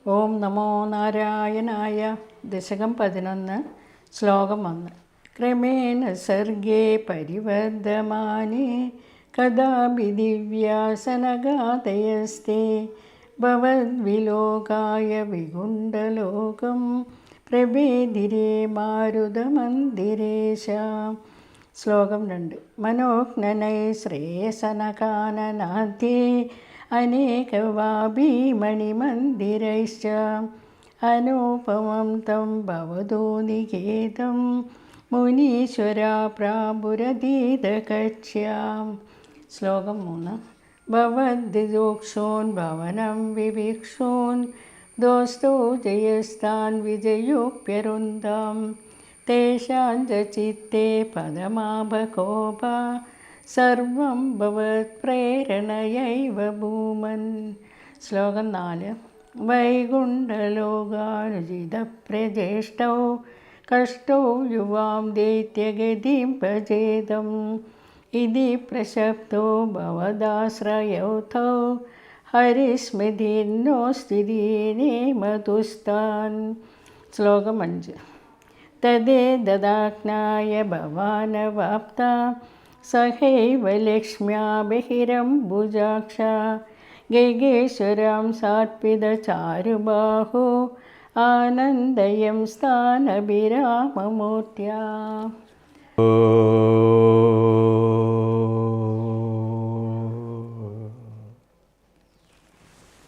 ഓം നമോ നാരായണായ. ദശകം 11, ശ്ലോകം 1. ക്രമേണ സർഗേ പരിവർദ്ധമാനേ കഥാപി ദിവ്യാസനഗാതയസ്തേ ഭവദ്വിലോകായ വികുണ്ഠലോകം പ്രഭേദിരേ മാരുതമന്ദിരേശ. ശ്ലോകം 2. മനോജ്ഞനൈ ശ്രേയസനകാനനാഥ്യേ അനേകവാഭീമണിമന്ദിരൈശ്ച അനൂപമം തം ഭവതോ നികേതം മുനീശ്വരാ പ്രാപുരതീതകക്ഷ്യാം. ശ്ലോകം 3. ഭവദ്ദിദോക്ഷോൻ ഭവനം വിവീക്ഷോൻ ദോസ്തോ ജയസ്ഥാൻ വിജയോപ്യരുന്ദം തേഷാഞ്ച ചിത്തേ പദമാഭകോപ സർവം ഭവത് പ്രേരണയൈവ ഭൂമൻ. ശ്ലോകം 4. വൈകുണ്ഠലോകാനുജിതപ്രജേഷ്ടൗ കഷ്ടൗ യുവാം ദൈത്യഗതിം ഭജേദം ഇതി പ്രശപ്തോ ഭവദാശ്രയൗതൗ ഹരിസ്മൃതിർനോസ്തിദീനേ മധുസ്താൻ. ശ്ലോകം 5. തദേ ദദാജ്ഞായ ഭവാനവാപ്ത സഹൈവ ലക്ഷ്മ്യാ ബഹിരംബുജാക്ഷ ഗൈഗേശ്വരം സാത്വിദചാരുബാഹോ ആനന്ദയം സ്ഥാനഭിരാമമൂർത്യാ.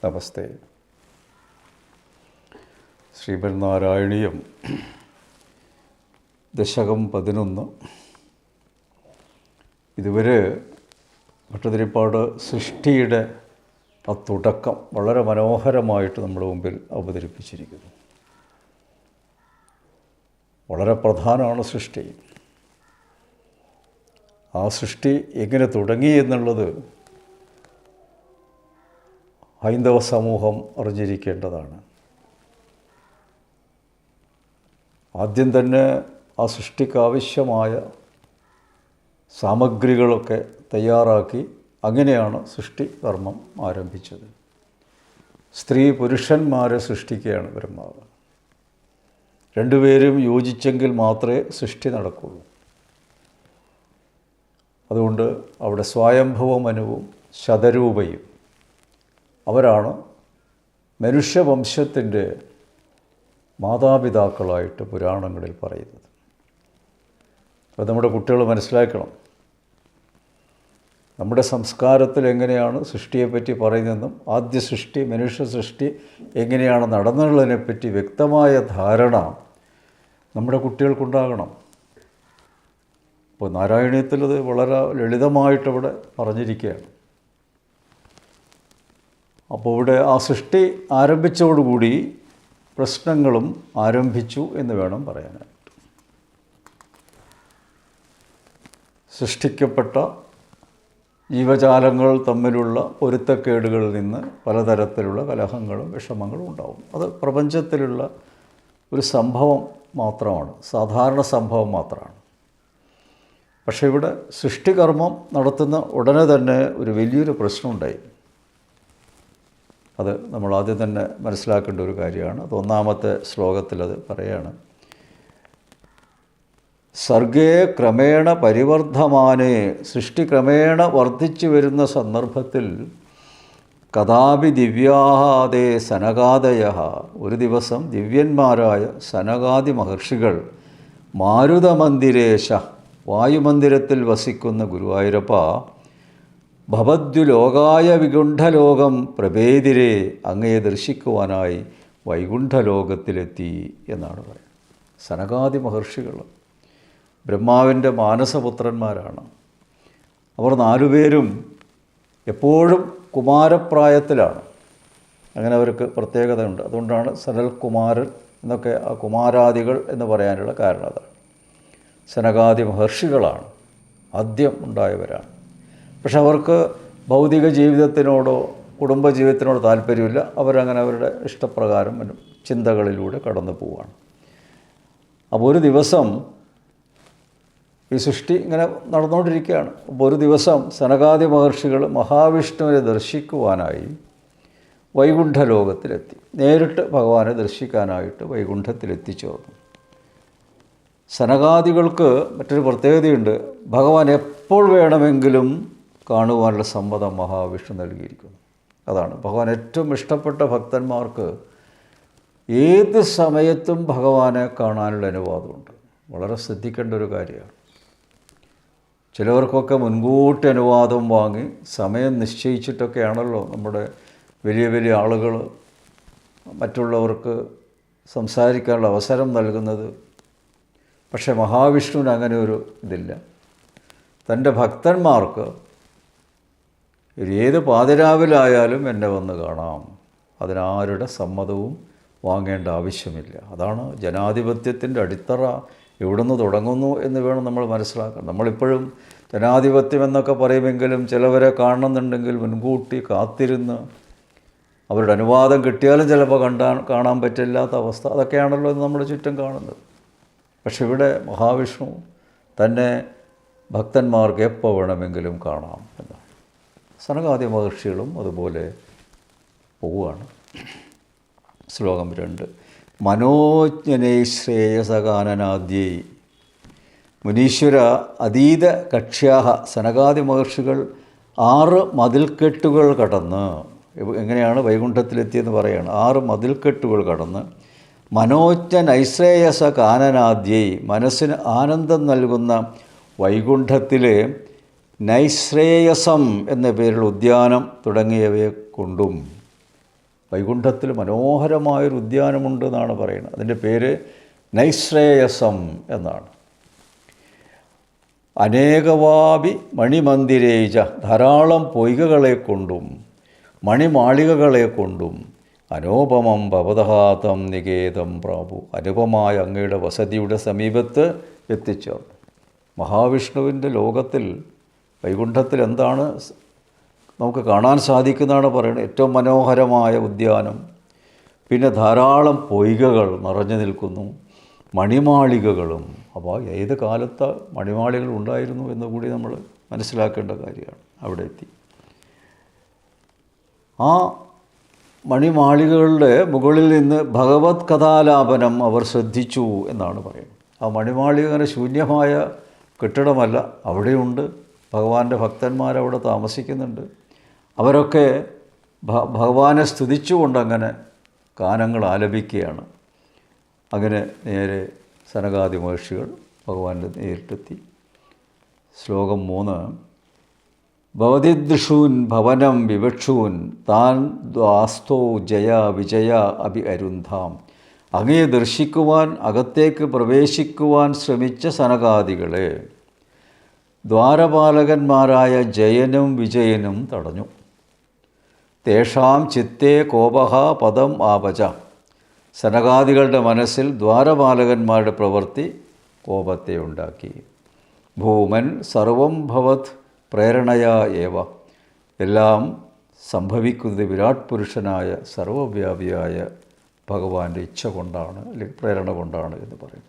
നമസ്തേ. ശ്രീമന്നാരായണീയം ദശകം 11. ഇതുവരെ ഭട്ടതിരിപ്പാട് സൃഷ്ടിയുടെ ആ തുടക്കം വളരെ മനോഹരമായിട്ട് നമ്മുടെ മുമ്പിൽ അവതരിപ്പിച്ചിരിക്കുന്നു. വളരെ പ്രധാനമാണ് സൃഷ്ടി. ആ സൃഷ്ടി എങ്ങനെ തുടങ്ങി എന്നുള്ളത് ഹൈന്ദവ സമൂഹം അറിഞ്ഞിരിക്കേണ്ടതാണ്. ആദ്യം തന്നെ ആ സൃഷ്ടിക്കാവശ്യമായ സാമഗ്രികളൊക്കെ തയ്യാറാക്കി അങ്ങനെയാണ് സൃഷ്ടി കർമ്മം ആരംഭിച്ചത്. സ്ത്രീ പുരുഷന്മാരെ സൃഷ്ടിക്കുകയാണ് ബ്രഹ്മാവ്. രണ്ടുപേരും യോജിച്ചെങ്കിൽ മാത്രമേ സൃഷ്ടി നടക്കുള്ളൂ. അതുകൊണ്ട് അവിടെ സ്വയംഭവ മനുവും ശതരൂപയും അവരാണ് മനുഷ്യവംശത്തിൻ്റെ മാതാപിതാക്കളായിട്ട് പുരാണങ്ങളിൽ പറയുന്നത്. അത് നമ്മുടെ കുട്ടികൾ മനസ്സിലാക്കണം. നമ്മുടെ സംസ്കാരത്തിൽ എങ്ങനെയാണ് സൃഷ്ടിയെപ്പറ്റി പറയുന്നതെന്നും ആദ്യ സൃഷ്ടി മനുഷ്യ സൃഷ്ടി എങ്ങനെയാണ് നടന്നുള്ളതിനെപ്പറ്റി വ്യക്തമായ ധാരണ നമ്മുടെ കുട്ടികൾക്കുണ്ടാകണം. അപ്പോൾ നാരായണീയത്തിലത് വളരെ ലളിതമായിട്ടവിടെ പറഞ്ഞിരിക്കുകയാണ്. അപ്പോൾ ഇവിടെ ആ സൃഷ്ടി ആരംഭിച്ചതോടുകൂടി പ്രശ്നങ്ങളും ആരംഭിച്ചു എന്ന് വേണം പറയാനായിട്ട്. സൃഷ്ടിക്കപ്പെട്ട ജീവജാലങ്ങൾ തമ്മിലുള്ള പൊരുത്തക്കേടുകളിൽ നിന്ന് പലതരത്തിലുള്ള കലഹങ്ങളും വിഷമങ്ങളും ഉണ്ടാവും. അത് പ്രപഞ്ചത്തിലുള്ള ഒരു സംഭവം മാത്രമാണ്, സാധാരണ സംഭവം മാത്രമാണ്. പക്ഷേ ഇവിടെ സൃഷ്ടികർമ്മം നടത്തുന്ന ഉടനെ തന്നെ ഒരു വലിയൊരു പ്രശ്നമുണ്ടായി. അത് നമ്മൾ ആദ്യം തന്നെ മനസ്സിലാക്കേണ്ട ഒരു കാര്യമാണ്. അത് 1-ാമത്തെ ശ്ലോകത്തിൽ അത് പറയുകയാണ്. സർഗേ ക്രമേണ പരിവർദ്ധമാനേ, സൃഷ്ടി ക്രമേണ വർദ്ധിച്ചു വരുന്ന സന്ദർഭത്തിൽ കഥാപി ദിവ്യാദേ സനകാദയ, ഒരു ദിവസം ദിവ്യന്മാരായ സനകാദി മഹർഷികൾ മാരുതമന്ദിരേശ, വായുമന്ദിരത്തിൽ വസിക്കുന്ന ഗുരുവായൂരപ്പ, ഭവദ്വിലോകായ വികുണ്ഠലോകം പ്രഭേദിരേ, അങ്ങയെ ദർശിക്കുവാനായി വൈകുണ്ഠലോകത്തിലെത്തി എന്നാണ് പറയുന്നത്. സനകാദി മഹർഷികൾ ബ്രഹ്മാവിൻ്റെ മാനസപുത്രന്മാരാണ്. അവർ 4 പേരും എപ്പോഴും കുമാരപ്രായത്തിലാണ്. അങ്ങനെ അവർക്ക് പ്രത്യേകതയുണ്ട്. അതുകൊണ്ടാണ് സനൽകുമാരൻ എന്നൊക്കെ ആ കുമാരാദികൾ എന്ന് പറയാനുള്ള കാരണം അതാണ്. സനകാദി മഹർഷികളാണ്, ആദ്യം ഉണ്ടായവരാണ്. പക്ഷെ അവർക്ക് ഭൗതിക ജീവിതത്തിനോടോ കുടുംബജീവിതത്തിനോടോ താല്പര്യമില്ല. അവരങ്ങനെ അവരുടെ ഇഷ്ടപ്രകാരം ചിന്തകളിലൂടെ കടന്നു പോവുകയാണ്. അപ്പോൾ ഒരു ദിവസം ഈ സൃഷ്ടി ഇങ്ങനെ നടന്നുകൊണ്ടിരിക്കുകയാണ്. അപ്പോൾ ഒരു ദിവസം സനകാദി മഹർഷികൾ മഹാവിഷ്ണുവിനെ ദർശിക്കുവാനായി വൈകുണ്ഠലോകത്തിലെത്തി. നേരിട്ട് ഭഗവാനെ ദർശിക്കാനായിട്ട് വൈകുണ്ഠത്തിലെത്തിച്ചേർന്നു. സനകാദികൾക്ക് മറ്റൊരു പ്രത്യേകതയുണ്ട്. ഭഗവാൻ എപ്പോൾ വേണമെങ്കിലും കാണുവാനുള്ള സമ്മതം മഹാവിഷ്ണു നൽകിയിരിക്കുന്നു. അതാണ് ഭഗവാൻ ഏറ്റവും ഇഷ്ടപ്പെട്ട ഭക്തന്മാർക്ക് ഏത് സമയത്തും ഭഗവാനെ കാണാനുള്ള അനുവാദമുണ്ട്. വളരെ ശ്രദ്ധിക്കേണ്ട ഒരു കാര്യമാണ്. ചിലവർക്കൊക്കെ മുൻകൂട്ടി അനുവാദം വാങ്ങി സമയം നിശ്ചയിച്ചിട്ടൊക്കെയാണല്ലോ നമ്മുടെ വലിയ വലിയ ആളുകൾ മറ്റുള്ളവർക്ക് സംസാരിക്കാനുള്ള അവസരം നൽകുന്നത്. പക്ഷേ മഹാവിഷ്ണുവിന് അങ്ങനെ ഒരു ഇതില്ല. തൻ്റെ ഭക്തന്മാർക്ക് ഏത് പാതിരാവിലായാലും എന്നെ വന്ന് കാണാം, അതിനാരുടെ സമ്മതവും വാങ്ങേണ്ട ആവശ്യമില്ല. അതാണ് ജനാധിപത്യത്തിൻ്റെ അടിത്തറ എവിടുന്ന് തുടങ്ങുന്നു എന്ന് വേണം നമ്മൾ മനസ്സിലാക്കാൻ. നമ്മളിപ്പോഴും ജനാധിപത്യം എന്നൊക്കെ പറയുമെങ്കിലും ചിലവരെ കാണണമെന്നുണ്ടെങ്കിൽ മുൻകൂട്ടി കാത്തിരുന്ന് അവരുടെ അനുവാദം കിട്ടിയാലും ചിലപ്പോൾ കാണാൻ പറ്റില്ലാത്ത അവസ്ഥ, അതൊക്കെയാണല്ലോ ഇന്ന് നമ്മുടെ ചുറ്റും കാണുന്നത്. പക്ഷെ ഇവിടെ മഹാവിഷ്ണു തന്നെ ഭക്തന്മാർക്ക് എപ്പോൾ വേണമെങ്കിലും കാണാം എന്നാണ്. സനകാദി മഹർഷികളും അതുപോലെ പോവുകയാണ്. ശ്ലോകം 2. മനോജ്ഞനൈ ശ്രേയസകാനനാദ്യൈ മുനീശ്വര അതീത കക്ഷ്യാഹ. സനകാദി മഹർഷികൾ 6 മതിൽക്കെട്ടുകൾ കടന്ന്, എങ്ങനെയാണ് വൈകുണ്ഠത്തിലെത്തിയെന്ന് പറയുകയാണ്. 6 മതിൽക്കെട്ടുകൾ കടന്ന് മനോജ്ഞ നൈശ്രേയസ കാനനാദ്യൈ മനസ്സിന് ആനന്ദം നൽകുന്ന വൈകുണ്ഠത്തിലെ നൈശ്രേയസം എന്ന പേരിൽ ഉദ്യാനം തുടങ്ങിയവയെ കൊണ്ടും. വൈകുണ്ഠത്തിൽ മനോഹരമായൊരു ഉദ്യാനമുണ്ട് എന്നാണ് പറയുന്നത്. അതിൻ്റെ പേര് നൈശ്രേയസം എന്നാണ്. അനേകവാപി മണിമന്ദിരേജ ധാരാളം പൊയ്കകളെ കൊണ്ടും മണിമാളികകളെ കൊണ്ടും അനോപമം ഭവതഹാതം നികേതം പ്രാപു. അനുപമായ അങ്ങയുടെ വസതിയുടെ സമീപത്ത് എത്തിച്ചേർന്നു. മഹാവിഷ്ണുവിൻ്റെ ലോകത്തിൽ വൈകുണ്ഠത്തിൽ എന്താണ് നമുക്ക് കാണാൻ സാധിക്കുന്നതാണ് പറയുന്നത്. ഏറ്റവും മനോഹരമായ ഉദ്യാനം, പിന്നെ ധാരാളം പൊയ്കകൾ നിറഞ്ഞു നിൽക്കുന്നു, മണിമാളികകളും. അപ്പോൾ ഏത് കാലത്ത് മണിമാളികൾ ഉണ്ടായിരുന്നു എന്നുകൂടി നമ്മൾ മനസ്സിലാക്കേണ്ട കാര്യമാണ്. അവിടെ എത്തി. ആ മണിമാളികകളുടെ മുകളിൽ നിന്ന് ഭഗവത് കഥാലാപനം അവർ ശ്രദ്ധിച്ചു എന്നാണ് പറയുന്നത്. ആ മണിമാളിക അങ്ങനെ ശൂന്യമായ കെട്ടിടമല്ല, അവിടെയുണ്ട് ഭഗവാന്റെ ഭക്തന്മാരവിടെ താമസിക്കുന്നുണ്ട്. അവരൊക്കെ ഭഗവാനെ സ്തുതിച്ചുകൊണ്ടങ്ങനെ ഗാനങ്ങൾ ആലപിക്കുകയാണ്. അങ്ങനെ നേരെ സനകാദി മഹർഷികൾ ഭഗവാന്റെ നേരിട്ടെത്തി. ശ്ലോകം 3. ഭവതിദൃശൂൻ ഭവനം വിവക്ഷൂൻ താൻ ദ്വാസ്തോ ജയ വിജയ അഭി അരുന്ധാം. അങ്ങയെ ദർശിക്കുവാൻ അകത്തേക്ക് പ്രവേശിക്കുവാൻ ശ്രമിച്ച സനകാദികളെ ദ്വാരപാലകന്മാരായ ജയനും വിജയനും തടഞ്ഞു. തേഷാം ചിത്തേ കോപഹ പദം ആപച. സനകാദികളുടെ മനസ്സിൽ ദ്വാരപാലകന്മാരുടെ പ്രവൃത്തി കോപത്തെ ഉണ്ടാക്കി. ഭൂമൻ സർവം ഭവത് പ്രേരണയാ ഏവ. എല്ലാം സംഭവിക്കുന്നത് വിരാട് പുരുഷനായ സർവവ്യാപിയായ ഭഗവാന്റെ ഇച്ഛ കൊണ്ടാണ്, അല്ലെങ്കിൽ പ്രേരണ കൊണ്ടാണ് എന്ന് പറയും.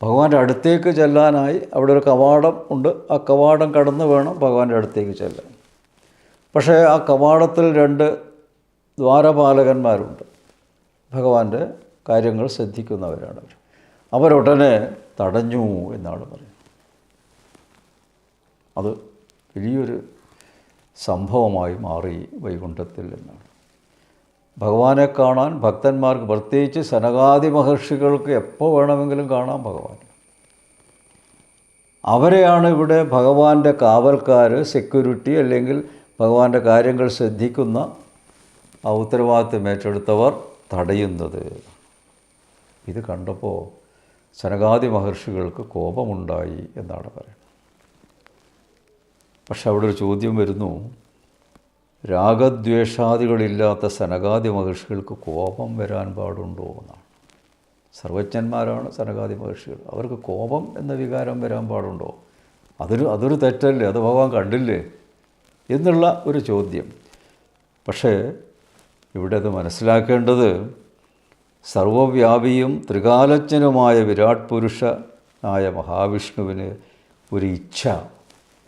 ഭഗവാന്റെ അടുത്തേക്ക് ചെല്ലാനായി അവിടെ ഒരു കവാടം ഉണ്ട്. ആ കവാടം കടന്ന് വേണം ഭഗവാന്റെ അടുത്തേക്ക് ചെല്ലാൻ. പക്ഷേ ആ കവാടത്തിൽ 2 ദ്വാരപാലകന്മാരുണ്ട്. ഭഗവാന്റെ കാര്യങ്ങൾ ശ്രദ്ധിക്കുന്നവരാണ് അവർ. അവരുടനെ തടഞ്ഞു എന്നാണ് പറയുന്നത്. അത് വലിയൊരു സംഭവമായി മാറി വൈകുണ്ഠത്തിൽ എന്നാണ്. ഭഗവാനെ കാണാൻ ഭക്തന്മാർക്ക്, പ്രത്യേകിച്ച് സനകാദി മഹർഷികൾക്ക് എപ്പോൾ വേണമെങ്കിലും കാണാം ഭഗവാൻ. അവരെയാണ് ഇവിടെ ഭഗവാന്റെ കാവൽക്കാർ, സെക്യൂരിറ്റി, അല്ലെങ്കിൽ ഭഗവാന്റെ കാര്യങ്ങൾ ശ്രദ്ധിക്കുന്ന ആ ഉത്തരവാദിത്വം ഏറ്റെടുത്തവർ തടയുന്നത്. ഇത് കണ്ടപ്പോൾ സനകാദി മഹർഷികൾക്ക് കോപമുണ്ടായി എന്നാണ് പറയുന്നത്. പക്ഷെ അവിടെ ഒരു ചോദ്യം വരുന്നു. രാഗദ്വേഷാദികളില്ലാത്ത സനകാദി മഹർഷികൾക്ക് കോപം വരാൻ പാടുണ്ടോ എന്നാണ്. സർവജ്ഞന്മാരാണ് സനകാദി മഹർഷികൾ. അവർക്ക് കോപം എന്ന വികാരം വരാൻ പാടുണ്ടോ? അതൊരു തെറ്റല്ലേ? അത് ഭഗവാൻ കണ്ടില്ലേ എന്നുള്ള ഒരു ചോദ്യം. പക്ഷേ ഇവിടെ അത് മനസ്സിലാക്കേണ്ടത് സർവവ്യാപിയും ത്രികാലജ്ഞനുമായ വിരാട് പുരുഷനായ മഹാവിഷ്ണുവിന് ഒരു ഇച്ഛ,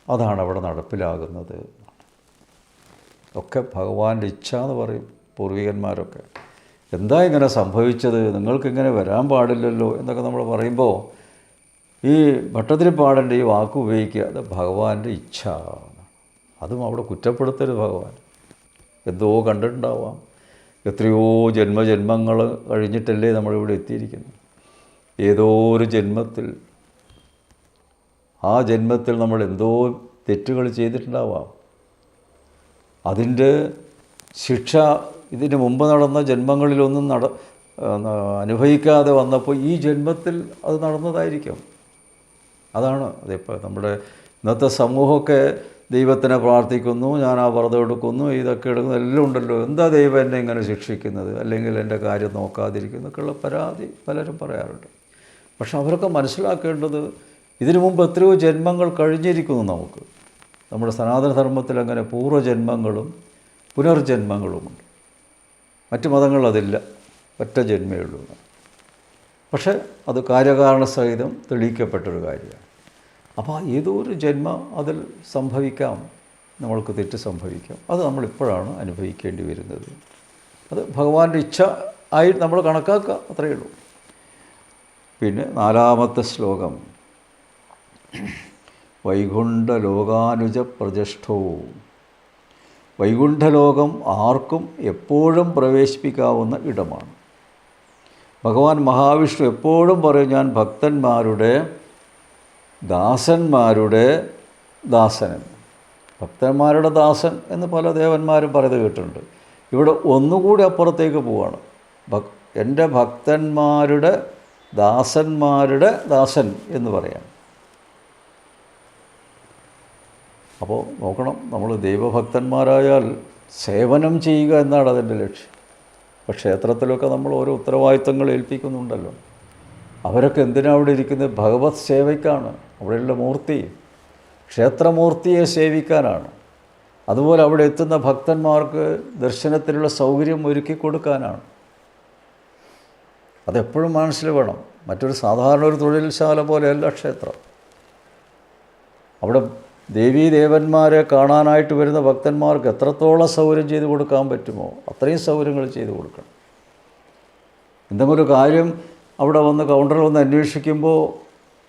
അതാണ് അവിടെ നടപ്പിലാകുന്നത്. ഒക്കെ ഭഗവാന്റെ ഇച്ഛ എന്ന് പറയും പൂർവികന്മാരൊക്കെ. എന്താ ഇങ്ങനെ സംഭവിച്ചത്, നിങ്ങൾക്കിങ്ങനെ വരാൻ പാടില്ലല്ലോ എന്നൊക്കെ നമ്മൾ പറയുമ്പോൾ ഈ ഭട്ടതിരിപ്പാടൻ്റെ ഈ വാക്ക് ഉപയോഗിക്കുക, അത് ഭഗവാന്റെ ഇച്ഛ. അതും അവിടെ കുറ്റപ്പെടുത്തരുത്. ഭഗവാൻ എന്തോ കണ്ടിട്ടുണ്ടാവാം, എത്രയോ ജന്മജന്മങ്ങൾ കഴിഞ്ഞിട്ടല്ലേ നമ്മളിവിടെ എത്തിയിരിക്കുന്നത്. ഏതോ ഒരു ജന്മത്തിൽ, ആ ജന്മത്തിൽ നമ്മൾ എന്തോ തെറ്റുകൾ ചെയ്തിട്ടുണ്ടാവാം. അതിൻ്റെ ശിക്ഷ ഇതിന് മുമ്പ് നടന്ന ജന്മങ്ങളിലൊന്നും അനുഭവിക്കാതെ വന്നപ്പോൾ ഈ ജന്മത്തിൽ അത് നടന്നതായിരിക്കും. അതാണ് അതിപ്പോൾ നമ്മുടെ ഇന്നത്തെ സമൂഹമൊക്കെ ദൈവത്തിനെ പ്രാർത്ഥിക്കുന്നു, ഞാൻ ആ വ്രതം എടുക്കുന്നു, ഇതൊക്കെ എടുക്കുന്നു, എല്ലാം ഉണ്ടല്ലോ, എന്താ ദൈവം എന്നെ ഇങ്ങനെ ശിക്ഷിക്കുന്നത്, അല്ലെങ്കിൽ എൻ്റെ കാര്യം നോക്കാതിരിക്കുന്നു എന്നൊക്കെയുള്ള പരാതി പലരും പറയാറുണ്ട്. പക്ഷെ അവരൊക്കെ മനസ്സിലാക്കേണ്ടത് ഇതിനു മുമ്പ് എത്രയോ ജന്മങ്ങൾ കഴിഞ്ഞിരിക്കുന്നു. നമുക്ക് നമ്മുടെ സനാതനധർമ്മത്തിൽ അങ്ങനെ പൂർവ്വജന്മങ്ങളും പുനർജന്മങ്ങളുമുണ്ട്. മറ്റു മതങ്ങളിൽ അതില്ല, ഒറ്റ ജന്മേ ഉള്ളൂ. പക്ഷേ അത് കാര്യകാരണസഹിതം തെളിയിക്കപ്പെട്ടൊരു കാര്യമാണ്. അപ്പോൾ ഏതോ ഒരു ജന്മം അതിൽ സംഭവിക്കാം, നമ്മൾക്ക് തെറ്റ് സംഭവിക്കാം. അത് നമ്മളിപ്പോഴാണ് അനുഭവിക്കേണ്ടി വരുന്നത്. അത് ഭഗവാന്റെ ഇച്ഛ ആയി നമ്മൾ കണക്കാക്കുക, അത്രയേ ഉള്ളൂ. പിന്നെ 4-ാമത്തെ ശ്ലോകം, വൈകുണ്ഠലോകാനുജ പ്രജഷ്ഠോ. വൈകുണ്ഠലോകം ആർക്കും എപ്പോഴും പ്രവേശിപ്പിക്കാവുന്ന ഇടമാണ്. ഭഗവാൻ മഹാവിഷ്ണു എപ്പോഴും പറയും, ഞാൻ ഭക്തന്മാരുടെ ദാസന്മാരുടെ ദാസൻ. ഭക്തന്മാരുടെ ദാസൻ എന്ന് പല ദേവന്മാരും പറയുന്നത് കേട്ടിട്ടുണ്ട്. ഇവിടെ ഒന്നുകൂടി അപ്പുറത്തേക്ക് പോവുകയാണ്. എൻ്റെ ഭക്തന്മാരുടെ ദാസന്മാരുടെ ദാസൻ എന്ന് പറയാം. അപ്പോൾ നോക്കണം, നമ്മൾ ദൈവഭക്തന്മാരായാൽ സേവനം ചെയ്യുക എന്നാണ് അതിൻ്റെ ലക്ഷ്യം. ഇപ്പോൾ ക്ഷേത്രത്തിലൊക്കെ നമ്മൾ ഓരോ ഉത്തരവാദിത്തങ്ങൾ ഏൽപ്പിക്കുന്നുണ്ടല്ലോ. അവരൊക്കെ എന്തിനാണ് അവിടെ ഇരിക്കുന്നത്? ഭഗവത് സേവയ്ക്കാണ്. അവിടെയുള്ള മൂർത്തി ക്ഷേത്രമൂർത്തിയെ സേവിക്കാനാണ്. അതുപോലെ അവിടെ എത്തുന്ന ഭക്തന്മാർക്ക് ദർശനത്തിനുള്ള സൗകര്യം ഒരുക്കി കൊടുക്കാനാണ്. അതെപ്പോഴും മനസ്സിൽ വേണം. മറ്റൊരു സാധാരണ ഒരു തൊഴിൽശാല പോലെയല്ല ക്ഷേത്രം. അവിടെ ദേവീദേവന്മാരെ കാണാനായിട്ട് വരുന്ന ഭക്തന്മാർക്ക് എത്രത്തോളം സൗകര്യം ചെയ്തു കൊടുക്കാൻ പറ്റുമോ അത്രയും സൗകര്യങ്ങൾ ചെയ്തു കൊടുക്കണം. എന്തെങ്കിലും ഒരു കാര്യം അവിടെ വന്ന് കൗണ്ടറിൽ വന്ന് അന്വേഷിക്കുമ്പോൾ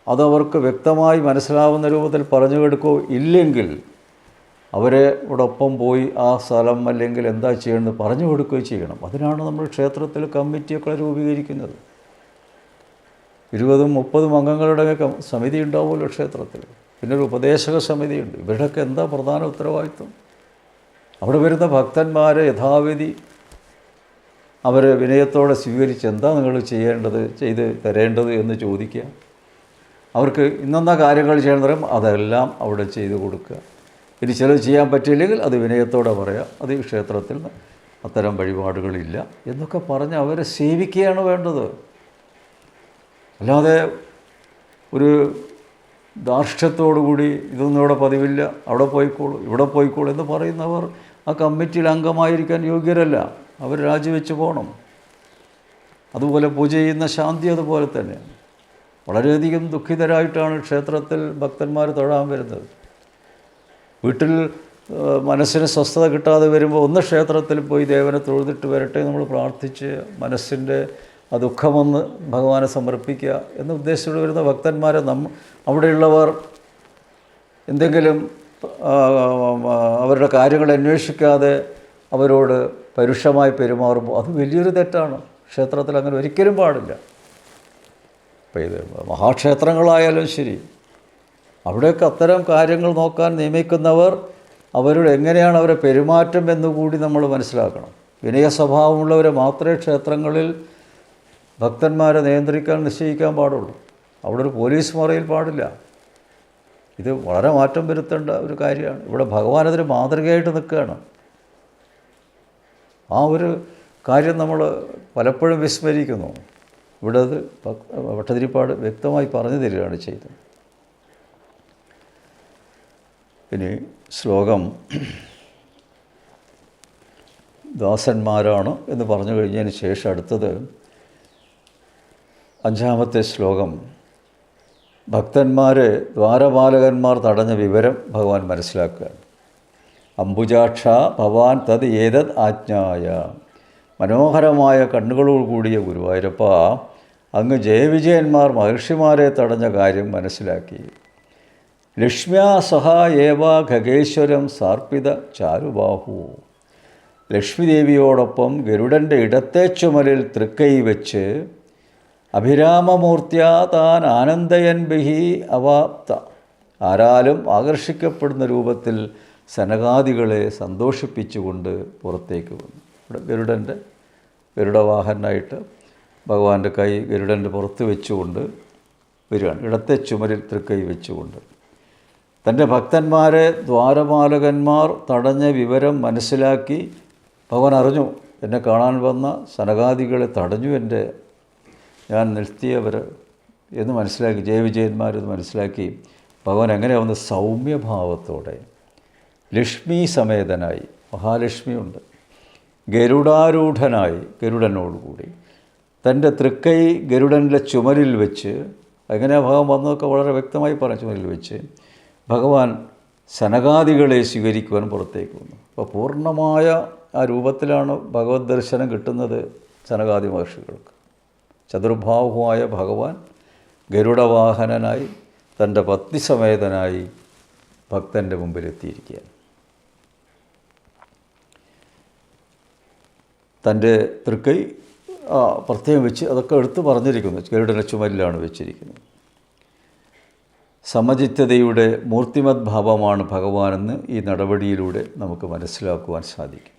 അതവർക്ക് വ്യക്തമായി മനസ്സിലാവുന്ന രൂപത്തിൽ പറഞ്ഞു കൊടുക്കുകയോ ഇല്ലെങ്കിൽ അവരെ ഇവിടൊപ്പം പോയി ആ സ്ഥലം അല്ലെങ്കിൽ എന്താ ചെയ്യണമെന്ന് പറഞ്ഞു കൊടുക്കുകയോ ചെയ്യണം. അതിനാണ് നമ്മൾ ക്ഷേത്രത്തിൽ കമ്മിറ്റിയൊക്കെ രൂപീകരിക്കുന്നത്. 20-30 അംഗങ്ങളുടെ സമിതി ഉണ്ടാവുമല്ലോ ക്ഷേത്രത്തിൽ. പിന്നെ ഒരു ഉപദേശക സമിതിയുണ്ട്. ഇവരുടെയൊക്കെ എന്താ പ്രധാന ഉത്തരവാദിത്വം? അവിടെ വരുന്ന ഭക്തന്മാരെ യഥാവിധി അവരെ വിനയത്തോടെ സ്വീകരിച്ച് എന്താ നിങ്ങൾ ചെയ്ത് തരേണ്ടത് എന്ന് ചോദിക്കുക. അവർക്ക് ഇന്നെന്ന കാര്യങ്ങൾ ചെയ്യണം അതെല്ലാം അവിടെ ചെയ്തു കൊടുക്കുക. ഇനി ചിലത് ചെയ്യാൻ പറ്റിയില്ലെങ്കിൽ അത് വിനയത്തോടെ പറയുക, അത് ഈ ക്ഷേത്രത്തിൽ അത്തരം വഴിപാടുകളില്ല എന്നൊക്കെ പറഞ്ഞ് അവരെ സേവിക്കുകയാണ് വേണ്ടത്. അല്ലാതെ ഒരു ധാർഷ്ട്യത്തോടുകൂടി ഇതൊന്നും ഇവിടെ പതിവില്ല, അവിടെ പോയിക്കോളൂ ഇവിടെ പോയിക്കോളൂ എന്ന് പറയുന്നവർ ആ കമ്മിറ്റിയിൽ അംഗമായിരിക്കാൻ യോഗ്യരല്ല. അവർ രാജിവെച്ച് പോകണം. അതുപോലെ പൂജ ചെയ്യുന്ന ശാന്തി അതുപോലെ തന്നെയാണ്. വളരെയധികം ദുഃഖിതരായിട്ടാണ് ക്ഷേത്രത്തിൽ ഭക്തന്മാർ തൊഴാൻ വരുന്നത്. വീട്ടിൽ മനസ്സിന് സ്വസ്ഥത കിട്ടാതെ വരുമ്പോൾ ഒന്ന് ക്ഷേത്രത്തിൽ പോയി ദേവനെ തൊഴുതിട്ട് വരട്ടെ നമ്മൾ പ്രാർത്ഥിച്ച് മനസ്സിൻ്റെ ആ ദുഃഖമൊന്ന് ഭഗവാനെ സമർപ്പിക്കുക എന്ന ഉദ്ദേശത്തോടെ വരുന്ന ഭക്തന്മാരെ അവിടെയുള്ളവർ എന്തെങ്കിലും അവരുടെ കാര്യങ്ങൾ അന്വേഷിക്കാതെ അവരോട് പരുഷമായി പെരുമാറുമ്പോൾ അത് വലിയൊരു തെറ്റാണ്. ക്ഷേത്രത്തിൽ അങ്ങനെ ഒരിക്കലും പാടില്ല. അപ്പോൾ ഇത് മഹാക്ഷേത്രങ്ങളായാലും ശരി, അവിടെയൊക്കെ അത്തരം കാര്യങ്ങൾ നോക്കാൻ നിയമിക്കുന്നവർ അവരുടെ എങ്ങനെയാണ് അവരെ പെരുമാറ്റം എന്നുകൂടി നമ്മൾ മനസ്സിലാക്കണം. വിനയ സ്വഭാവമുള്ളവരെ മാത്രമേ ക്ഷേത്രങ്ങളിൽ ഭക്തന്മാരെ നിയന്ത്രിക്കാൻ നിശ്ചയിക്കാൻ പാടുള്ളൂ. അവിടെ ഒരു പോലീസ് മറയിൽ പാടില്ല. ഇത് വളരെ മാറ്റം വരുത്തേണ്ട ഒരു കാര്യമാണ്. ഇവിടെ ഭഗവാൻ അതിന് മാതൃകയായിട്ട് നിൽക്കുകയാണ്. ആ ഒരു കാര്യം നമ്മൾ പലപ്പോഴും വിസ്മരിക്കുന്നു. ഇവിടെ അത് ഭട്ടതിരിപ്പാട് വ്യക്തമായി പറഞ്ഞു തരികയാണ് ചെയ്തത്. ഇനി ശ്ലോകം ദാസന്മാരാണ് എന്ന് പറഞ്ഞു കഴിഞ്ഞതിന് ശേഷം അടുത്തത് 5-ാമത്തെ ശ്ലോകം ഭക്തന്മാരെ ദ്വാരപാലകന്മാർ തടഞ്ഞ വിവരം ഭഗവാൻ മനസ്സിലാക്കുകയാണ്. അംബുജാക്ഷ ഭവാൻ തത് ഏതത് ആജ്ഞായ. മനോഹരമായ കണ്ണുകളോടുകൂടിയ ഗുരുവായൂരപ്പ, അങ്ങ് ജയവിജയന്മാർ മഹർഷിമാരെ തടഞ്ഞ കാര്യം മനസ്സിലാക്കി. ലക്ഷ്മ്യാ സഹ ഏവ ഖഗേശ്വരം സാർപ്പിത ചാരുബാഹു. ലക്ഷ്മിദേവിയോടൊപ്പം ഗരുഡൻ്റെ ഇടത്തെ ചുമലിൽ തൃക്കൈ വെച്ച് അഭിരാമമൂർത്തിയാ താൻ ആനന്ദയൻ ബഹി അവാപ്ത. ആരാലും ആകർഷിക്കപ്പെടുന്ന രൂപത്തിൽ സനകാദികളെ സന്തോഷിപ്പിച്ചുകൊണ്ട് പുറത്തേക്ക് വന്നു. ഇവിടെ ഗരുഡവാഹനായിട്ട് ഭഗവാന്റെ കൈ ഗരുഡൻ്റെ പുറത്ത് വെച്ചുകൊണ്ട് വരികയാണ്. ഇടത്തെ ചുമരിൽ തൃക്കൈ വെച്ചുകൊണ്ട് തൻ്റെ ഭക്തന്മാരെ ദ്വാരപാലകന്മാർ തടഞ്ഞ വിവരം മനസ്സിലാക്കി ഭഗവാൻ അറിഞ്ഞു. എന്നെ കാണാൻ വന്ന സനകാദികളെ തടഞ്ഞു ഞാൻ നിർത്തിയവർ എന്ന് മനസ്സിലാക്കി. ജയവിജയന്മാരെന്ന് മനസ്സിലാക്കി ഭഗവാൻ എങ്ങനെ വന്ന് സൗമ്യഭാവത്തോടെ ലക്ഷ്മി സമേതനായി, മഹാലക്ഷ്മിയുണ്ട്, ഗരുഡാരൂഢനായി ഗരുഡനോടുകൂടി തൻ്റെ തൃക്കൈ ഗരുഡൻ്റെ ചുമലിൽ വെച്ച്, എങ്ങനെയാണ് ഭഗവാൻ വന്നതൊക്കെ വളരെ വ്യക്തമായി പറഞ്ഞു. ചുമലിൽ വെച്ച് ഭഗവാൻ സനകാദികളെ സ്വീകരിക്കുവാൻ പുറത്തേക്ക് വന്നു. അപ്പോൾ പൂർണ്ണമായ ആ രൂപത്തിലാണ് ഭഗവത് ദർശനം കിട്ടുന്നത് സനകാദി മഹർഷികൾക്ക്. ചതുർഭാവുവായ ഭഗവാൻ ഗരുഡവാഹനനായി തൻ്റെ പത്നി സമേതനായി ഭക്തൻ്റെ മുമ്പിലെത്തിയിരിക്കുകയാണ്. തൻ്റെ തൃക്കൈ പ്രത്യേകം വെച്ച് അതൊക്കെ എടുത്ത് പറഞ്ഞിരിക്കുന്നു. ഗരുഡൻ്റെ ചുമലിലാണ് വെച്ചിരിക്കുന്നത്. സമചിത്തതയുടെ മൂർത്തിമത് ഭാവമാണ് ഭഗവാനെന്ന് ഈ നടപടിയിലൂടെ നമുക്ക് മനസ്സിലാക്കുവാൻ സാധിക്കും.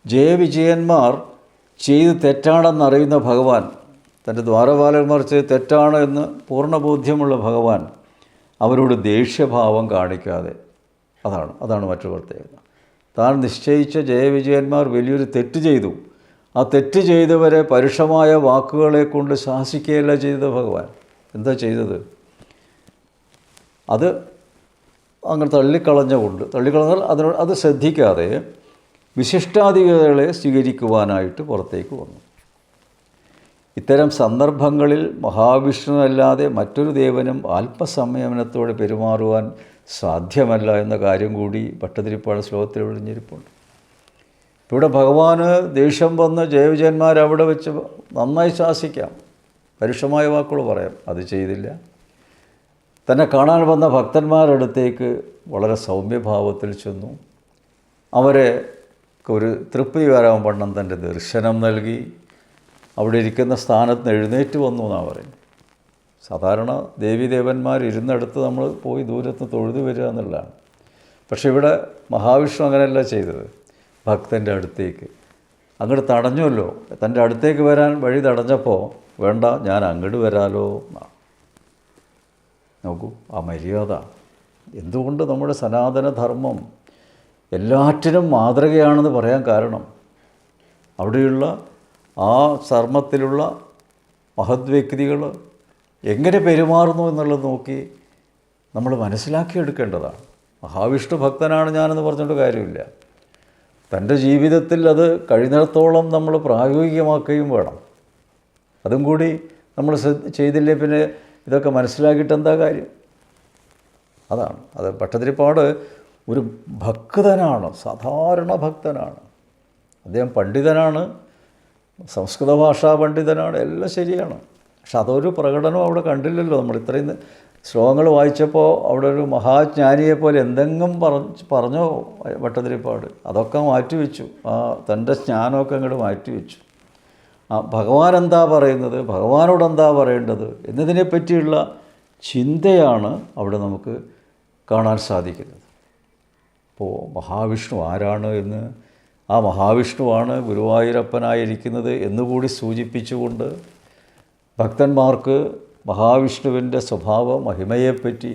ജയവിജയന്മാർ ചെയ്ത് തെറ്റാണെന്നറിയുന്ന ഭഗവാൻ, തൻ്റെ ദ്വാരപാലകന്മാർ ചെയ്ത് തെറ്റാണ് എന്ന് പൂർണ്ണബോധ്യമുള്ള ഭഗവാൻ അവരോട് ദേഷ്യഭാവം കാണിക്കാതെ, അതാണ് മറ്റൊരു പ്രത്യേകത. താൻ നിശ്ചയിച്ച ജയവിജയന്മാർ വലിയൊരു തെറ്റ് ചെയ്തു. ആ തെറ്റ് ചെയ്തവരെ പരുഷമായ വാക്കുകളെ കൊണ്ട് ശാസിക്കുകയല്ല ചെയ്തത് ഭഗവാൻ. എന്താ ചെയ്തത്? അത് അങ്ങനെ തള്ളിക്കളഞ്ഞാൽ അത് ശ്രദ്ധിക്കാതെ വിശിഷ്ടാധികാരികളെ സ്വീകരിക്കുവാനായിട്ട് പുറത്തേക്ക് വന്നു. ഇത്തരം സന്ദർഭങ്ങളിൽ മഹാവിഷ്ണുവല്ലാതെ മറ്റൊരു ദേവനും ആത്മസംയമനത്തോടെ പെരുമാറുവാൻ സാധ്യമല്ല എന്ന കാര്യം കൂടി ഭട്ടതിരിപ്പാട് ശ്ലോകത്തിൽ ഒളിഞ്ഞിരിപ്പുണ്ട്. ഇവിടെ ഭഗവാന് ദേഷ്യം വന്ന് ജയവിജയന്മാരവിടെ വെച്ച് നന്നായി ശാസിക്കാം, പരുഷമായ വാക്കുകൾ പറയാം. അത് ചെയ്തില്ല. തന്നെ കാണാൻ വന്ന ഭക്തന്മാരുടെ അടുത്തേക്ക് വളരെ സൗമ്യഭാവത്തിൽ ചെന്നു. അവരെ ഒരു തൃപ്തി വരാൻ വണ്ണം തൻ്റെ ദർശനം നൽകി. അവിടെ ഇരിക്കുന്ന സ്ഥാനത്ത് നിന്ന് എഴുന്നേറ്റ് വന്നു എന്നാണ് പറയുന്നത്. സാധാരണ ദേവീദേവന്മാർ ഇരുന്നിടത്ത് നമ്മൾ പോയി ദൂരത്ത് തൊഴുതു വരിക എന്നുള്ളതാണ്. പക്ഷേ ഇവിടെ മഹാവിഷ്ണു അങ്ങനെയല്ല ചെയ്തത്. ഭക്തൻ്റെ അടുത്തേക്ക് അങ്ങോട്ട് തടഞ്ഞുവല്ലോ. തൻ്റെ അടുത്തേക്ക് വരാൻ വഴി തടഞ്ഞപ്പോൾ വേണ്ട, ഞാൻ അങ്ങോട്ട് വരാലോ എന്നാണ്. നോക്കൂ ആ മര്യാദ. എന്തുകൊണ്ട് നമ്മുടെ സനാതനധർമ്മം എല്ലാറ്റിനും മാതൃകയാണെന്ന് പറയാൻ കാരണം അവിടെയുള്ള ആ ധർമ്മത്തിലുള്ള മഹത് വ്യക്തികൾ എങ്ങനെ പെരുമാറുന്നു എന്നുള്ളത് നോക്കി നമ്മൾ മനസ്സിലാക്കിയെടുക്കേണ്ടതാണ്. മഹാവിഷ്ണു ഭക്തനാണ് ഞാനെന്ന് പറഞ്ഞുകൊണ്ട് കാര്യമില്ല. തൻ്റെ ജീവിതത്തിൽ അത് കഴിയുന്നിടത്തോളം നമ്മൾ പ്രായോഗികമാക്കുകയും വേണം. അതും കൂടി നമ്മൾ ചെയ്തില്ലേ പിന്നെ ഇതൊക്കെ മനസ്സിലാക്കിയിട്ട് എന്താ കാര്യം? അത് ഭട്ടതിരിപ്പാട് ഒരു ഭക്തനാണ്, സാധാരണ ഭക്തനാണ്. അദ്ദേഹം പണ്ഡിതനാണ്, സംസ്കൃത ഭാഷാ പണ്ഡിതനാണ്, എല്ലാം ശരിയാണ്. പക്ഷെ അതൊരു പ്രകടനം അവിടെ കണ്ടില്ലല്ലോ. നമ്മൾ ഇത്രയും ശ്ലോകങ്ങൾ വായിച്ചപ്പോൾ അവിടെ ഒരു മഹാജ്ഞാനിയെ പോലെ എന്തെങ്കിലും പറഞ്ഞോ ഭട്ടതിരിപ്പാട്? അതൊക്കെ മാറ്റിവെച്ചു. തൻ്റെ ജ്ഞാനമൊക്കെ അങ്ങോട്ട് മാറ്റിവെച്ചു. ഭഗവാൻ എന്താ പറയുന്നത്, ഭഗവാനോട് എന്താ പറയേണ്ടത് എന്നതിനെ പറ്റിയുള്ള ചിന്തയാണ് അവിടെ നമുക്ക് കാണാൻ സാധിക്കുന്നത്. അപ്പോൾ മഹാവിഷ്ണു ആരാണ് എന്ന്, ആ മഹാവിഷ്ണുവാണ് ഗുരുവായൂരപ്പനായിരിക്കുന്നത് എന്നുകൂടി സൂചിപ്പിച്ചുകൊണ്ട് ഭക്തന്മാർക്ക് മഹാവിഷ്ണുവിൻ്റെ സ്വഭാവ മഹിമയെപ്പറ്റി,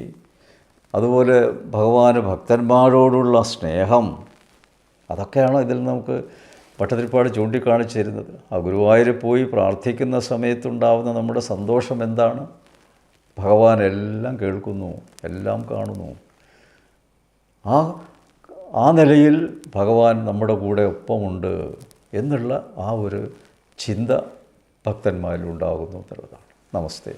അതുപോലെ ഭഗവാന് ഭക്തന്മാരോടുള്ള സ്നേഹം, അതൊക്കെയാണ് ഇതിൽ നമുക്ക് ഭട്ടതിരിപ്പാട് ചൂണ്ടിക്കാണിച്ചു തരുന്നത്. ആ ഗുരുവായൂർ പോയി പ്രാർത്ഥിക്കുന്ന സമയത്തുണ്ടാവുന്ന നമ്മുടെ സന്തോഷം എന്താണ്? ഭഗവാൻ എല്ലാം കേൾക്കുന്നു, എല്ലാം കാണുന്നു. ആ നിലയിൽ ഭഗവാൻ നമ്മുടെ കൂടെ ഒപ്പമുണ്ട് എന്നുള്ള ആ ഒരു ചിന്ത ഭക്തന്മാരിൽ ഉണ്ടാകുന്നു എന്നുള്ളതാണ്. നമസ്തേ.